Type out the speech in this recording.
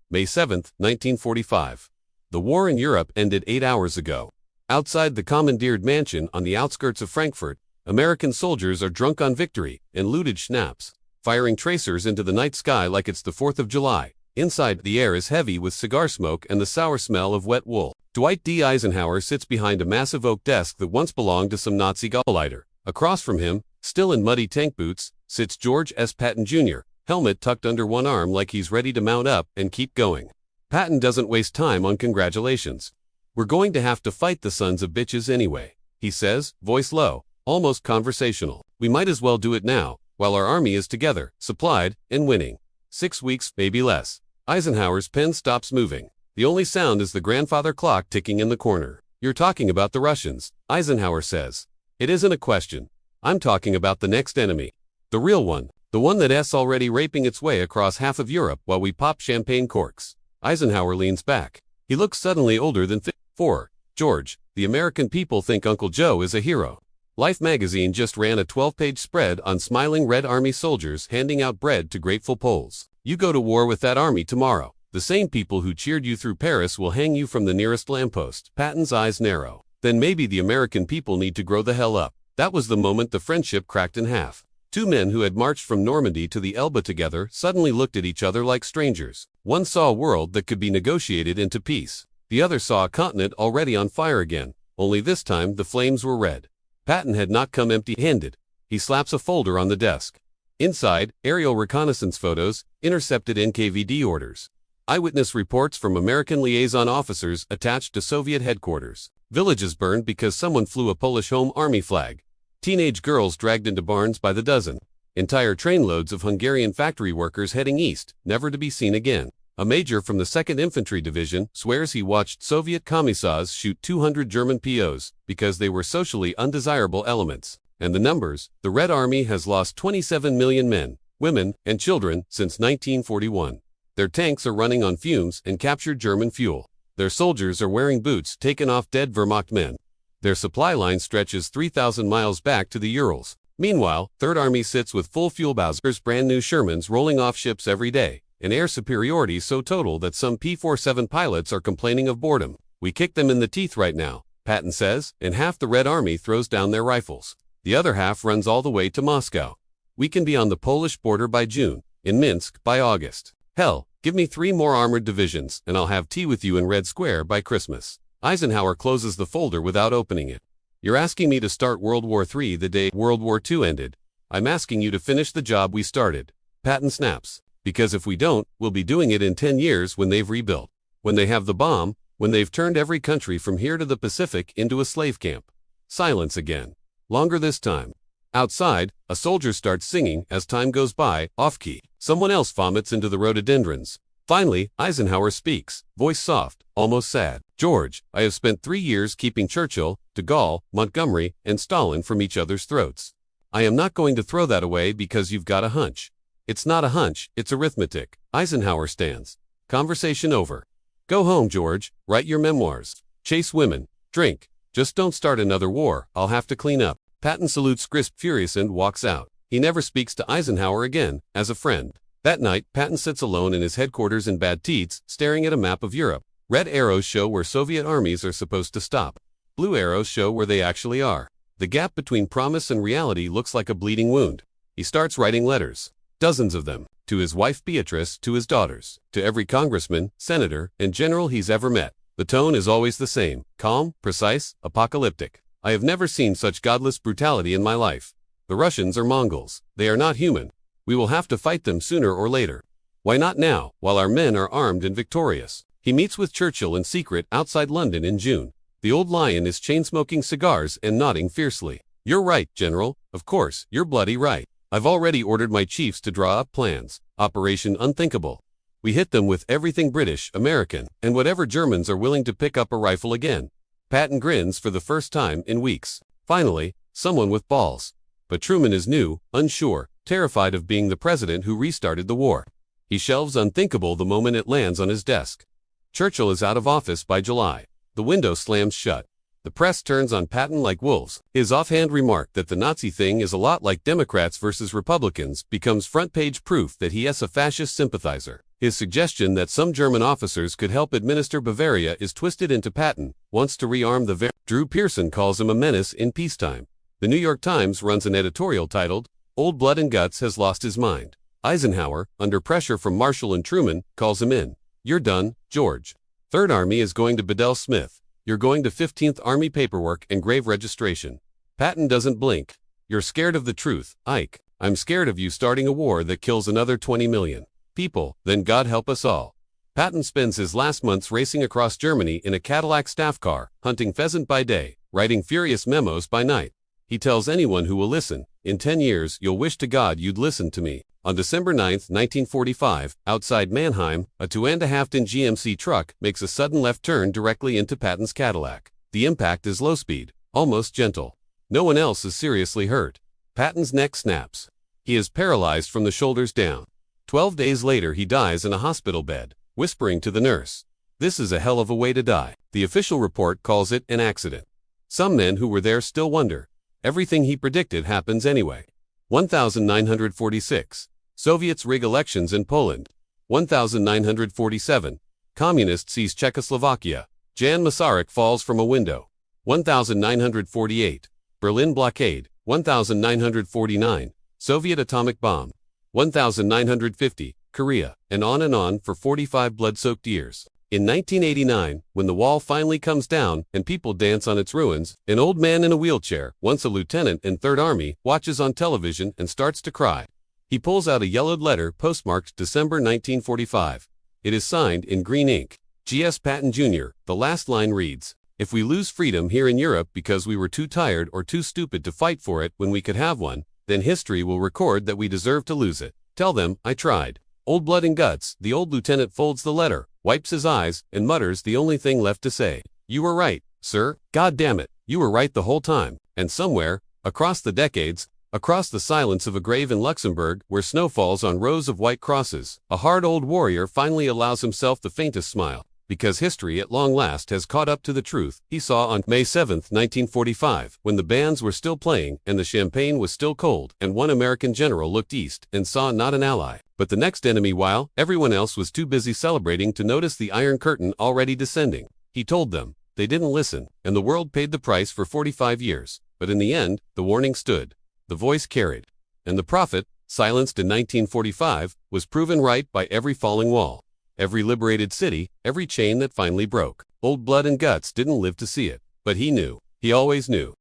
May 7, 1945. The war in Europe ended 8 hours ago. Outside the commandeered mansion on the outskirts of Frankfurt, American soldiers are drunk on victory and looted schnapps, firing tracers into the night sky like it's the 4th of July. Inside, the air is heavy with cigar smoke and the sour smell of wet wool. Dwight D. Eisenhower sits behind a massive oak desk that once belonged to some Nazi gauleiter. Across from him, still in muddy tank boots, sits George S. Patton Jr., helmet tucked under one arm like he's ready to mount up and keep going. Patton doesn't waste time on congratulations. "We're going to have to fight the sons of bitches anyway," he says, voice low, almost conversational. "We might as well do it now, while our army is together, supplied, and winning. 6 weeks, maybe less." Eisenhower's pen stops moving. The only sound is the grandfather clock ticking in the corner. "You're talking about the Russians," Eisenhower says. "It isn't a question. I'm talking about the next enemy. The real one. The one that's already raping its way across half of Europe while we pop champagne corks." Eisenhower leans back. He looks suddenly older than 54. "George, the American people think Uncle Joe is a hero. Life magazine just ran a 12-page spread on smiling Red Army soldiers handing out bread to grateful Poles. You go to war with that army tomorrow. The same people who cheered you through Paris will hang you from the nearest lamppost." Patton's eyes narrow. "Then maybe the American people need to grow the hell up." That was the moment the friendship cracked in half. Two men who had marched from Normandy to the Elbe together suddenly looked at each other like strangers. One saw a world that could be negotiated into peace. The other saw a continent already on fire again, only this time the flames were red. Patton had not come empty-handed. He slaps a folder on the desk. Inside, aerial reconnaissance photos, intercepted NKVD orders. Eyewitness reports from American liaison officers attached to Soviet headquarters. Villages burned because someone flew a Polish Home Army flag. Teenage girls dragged into barns by the dozen. Entire trainloads of Hungarian factory workers heading east, never to be seen again. A major from the 2nd Infantry Division swears he watched Soviet commissars shoot 200 German POs because they were socially undesirable elements. And the numbers: the Red Army has lost 27 million men, women, and children since 1941. Their tanks are running on fumes and captured German fuel. Their soldiers are wearing boots taken off dead Wehrmacht men. Their supply line stretches 3,000 miles back to the Urals. Meanwhile, 3rd Army sits with full fuel Bowser's brand new Shermans rolling off ships every day, an air superiority so total that some P-47 pilots are complaining of boredom. "We kick them in the teeth right now," Patton says, and half the Red Army throws down their rifles. The other half runs all the way to Moscow. "We can be on the Polish border by June, in Minsk by August. Hell, give me 3 more armored divisions, and I'll have tea with you in Red Square by Christmas." Eisenhower closes the folder without opening it. "You're asking me to start World War III the day World War II ended. I'm asking you to finish the job we started." Patton snaps. "Because if we don't, we'll be doing it in 10 years when they've rebuilt. When they have the bomb, when they've turned every country from here to the Pacific into a slave camp." Silence again. Longer this time. Outside, a soldier starts singing as time goes by, off-key. Someone else vomits into the rhododendrons. Finally, Eisenhower speaks, voice soft, almost sad. "George, I have spent 3 years keeping Churchill, de Gaulle, Montgomery, and Stalin from each other's throats. I am not going to throw that away because you've got a hunch. It's not a hunch, it's arithmetic." Eisenhower stands. Conversation over. "Go home, George, write your memoirs. Chase women, drink. Just don't start another war, I'll have to clean up." Patton salutes Crisp furious and walks out. He never speaks to Eisenhower again, as a friend. That night, Patton sits alone in his headquarters in Bad Tietz, staring at a map of Europe. Red arrows show where Soviet armies are supposed to stop. Blue arrows show where they actually are. The gap between promise and reality looks like a bleeding wound. He starts writing letters. Dozens of them. To his wife Beatrice, to his daughters, to every congressman, senator, and general he's ever met. The tone is always the same, calm, precise, apocalyptic. "I have never seen such godless brutality in my life. The Russians are Mongols. They are not human. We will have to fight them sooner or later. Why not now, while our men are armed and victorious?" He meets with Churchill in secret outside London in June. The old lion is chain-smoking cigars and nodding fiercely. "You're right, General. Of course, you're bloody right. I've already ordered my chiefs to draw up plans. Operation Unthinkable. We hit them with everything British, American, and whatever Germans are willing to pick up a rifle again." Patton grins for the first time in weeks. Finally, someone with balls. But Truman is new, unsure, terrified of being the president who restarted the war. He shelves Unthinkable the moment it lands on his desk. Churchill is out of office by July. The window slams shut. The press turns on Patton like wolves. His offhand remark that the Nazi thing is a lot like Democrats versus Republicans becomes front-page proof that he is a fascist sympathizer. His suggestion that some German officers could help administer Bavaria is twisted into Patton wants to rearm the Drew Pearson calls him a menace in peacetime. The New York Times runs an editorial titled, "Old Blood and Guts has lost his mind." Eisenhower, under pressure from Marshall and Truman, calls him in. "You're done, George. Third Army is going to Bedell Smith. You're going to 15th Army paperwork and grave registration." Patton doesn't blink. "You're scared of the truth, Ike. I'm scared of you starting a war that kills another 20 million people, then God help us all." Patton spends his last months racing across Germany in a Cadillac staff car, hunting pheasant by day, writing furious memos by night. He tells anyone who will listen, "In 10 years you'll wish to God you'd listened to me." On December 9, 1945, outside Mannheim, a 2.5-ton GMC truck makes a sudden left turn directly into Patton's Cadillac. The impact is low speed, almost gentle. No one else is seriously hurt. Patton's neck snaps. He is paralyzed from the shoulders down. 12 days later he dies in a hospital bed, whispering to the nurse, "This is a hell of a way to die." The official report calls it an accident. Some men who were there still wonder. Everything he predicted happens anyway. 1946. Soviets rig elections in Poland. 1947. Communist seize Czechoslovakia. Jan Masaryk falls from a window. 1948. Berlin blockade. 1949. Soviet atomic bomb. 1950. Korea, and on for 45 blood-soaked years. In 1989, when the wall finally comes down and people dance on its ruins, an old man in a wheelchair, once a lieutenant in Third Army, watches on television and starts to cry. He pulls out a yellowed letter postmarked December 1945. It is signed in green ink. G.S. Patton Jr. The last line reads, "If we lose freedom here in Europe because we were too tired or too stupid to fight for it when we could have one, then history will record that we deserve to lose it. Tell them I tried." Old blood and guts, the old lieutenant folds the letter, wipes his eyes, and mutters the only thing left to say. "You were right, sir. God damn it, you were right the whole time." And somewhere, across the decades, across the silence of a grave in Luxembourg where snow falls on rows of white crosses, a hard old warrior finally allows himself the faintest smile, because history at long last has caught up to the truth he saw on May 7, 1945, when the bands were still playing and the champagne was still cold, and one American general looked east and saw not an ally, but the next enemy, while everyone else was too busy celebrating to notice the Iron Curtain already descending. He told them. They didn't listen, and the world paid the price for 45 years. But in the end, the warning stood. The voice carried. And the prophet, silenced in 1945, was proven right by every falling wall, every liberated city, every chain that finally broke. Old blood and guts didn't live to see it, but he knew. He always knew.